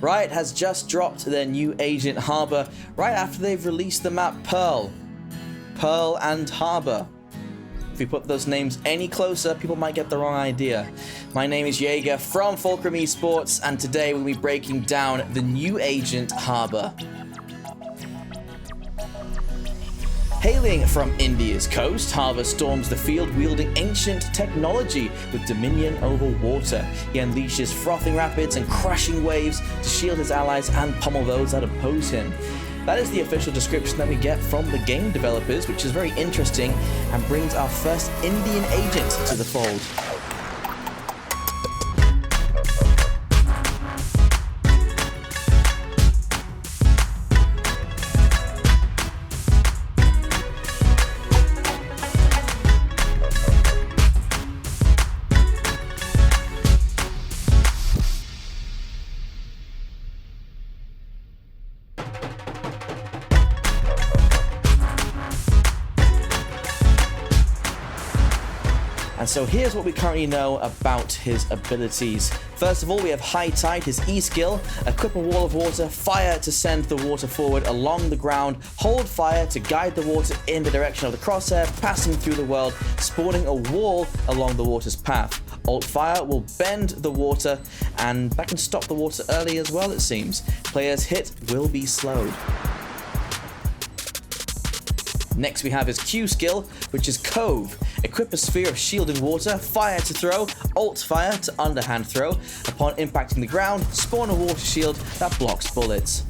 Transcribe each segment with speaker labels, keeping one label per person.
Speaker 1: Riot has just dropped their new agent Harbor right after they've released the map Pearl. Pearl and Harbor. If we put those names any closer, people might get the wrong idea. My name is Jaeger from Fulcrum Esports, and today we'll be breaking down the new agent Harbor. Hailing from India's coast, Harbor storms the field wielding ancient technology with dominion over water. He unleashes frothing rapids and crushing waves to shield his allies and pummel those that oppose him. That is the official description that we get from the game developers, which is very interesting and brings our first Indian agent to the fold. And so here's what we currently know about his abilities. First of all, we have High Tide, his E skill. Equip a wall of water, fire to send the water forward along the ground, hold fire to guide the water in the direction of the crosshair, passing through the world, spawning a wall along the water's path. Alt fire will bend the water, and that can stop the water early as well, it seems. Players hit will be slowed. Next we have his Q skill, which is Cove. Equip a sphere of shielding water, fire to throw, alt fire to underhand throw. Upon impacting the ground, spawn a water shield that blocks bullets.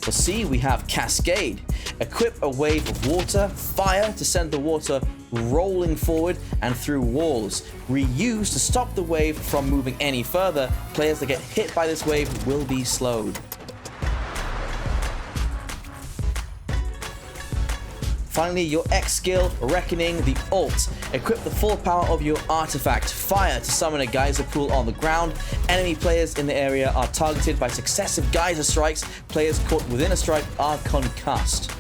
Speaker 1: For C, we have Cascade. Equip a wave of water, fire to send the water rolling forward and through walls. Reuse to stop the wave from moving any further. Players that get hit by this wave will be slowed. Finally, your X skill, Reckoning, the ult. Equip the full power of your artifact. Fire to summon a geyser pool on the ground. Enemy players in the area are targeted by successive geyser strikes. Players caught within a strike are concussed.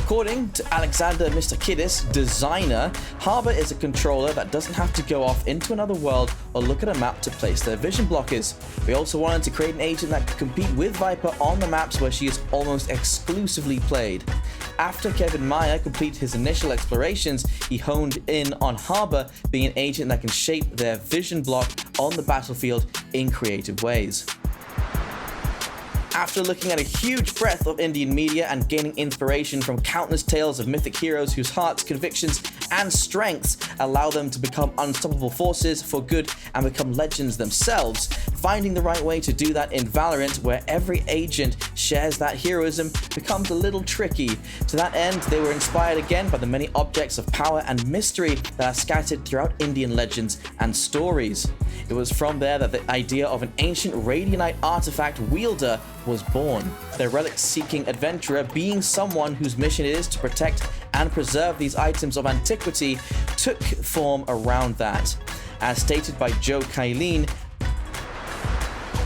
Speaker 1: According to Alexander Mr. Kiddis, designer, Harbor is a controller that doesn't have to go off into another world or look at a map to place their vision blockers. We also wanted to create an agent that could compete with Viper on the maps where she is almost exclusively played. After Kevin Meyer completed his initial explorations, he honed in on Harbor being an agent that can shape their vision block on the battlefield in creative ways. After looking at a huge breadth of Indian media and gaining inspiration from countless tales of mythic heroes whose hearts, convictions, and strengths allow them to become unstoppable forces for good and become legends themselves, finding the right way to do that in Valorant, where every agent shares that heroism, becomes a little tricky. To that end, they were inspired again by the many objects of power and mystery that are scattered throughout Indian legends and stories. It was from there that the idea of an ancient Radianite artifact wielder was born. The relic-seeking adventurer, being someone whose mission it is to protect and preserve these items of antiquity, took form around that. As stated by Joe Kylene,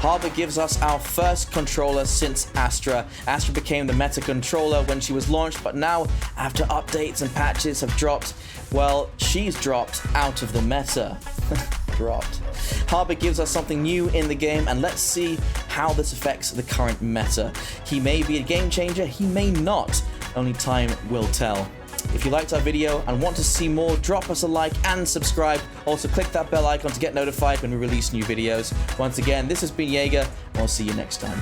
Speaker 1: Harbor gives us our first controller since Astra. Astra became the meta controller when she was launched, but now, after updates and patches have dropped, well, she's dropped out of the meta. Dropped. Harbor gives us something new in the game, and let's see how this affects the current meta. He may be a game changer, he may not. Only time will tell. If you liked our video and want to see more, drop us a like and subscribe. Also click that bell icon to get notified when we release new videos. Once again, this has been Jaeger, and I'll see you next time.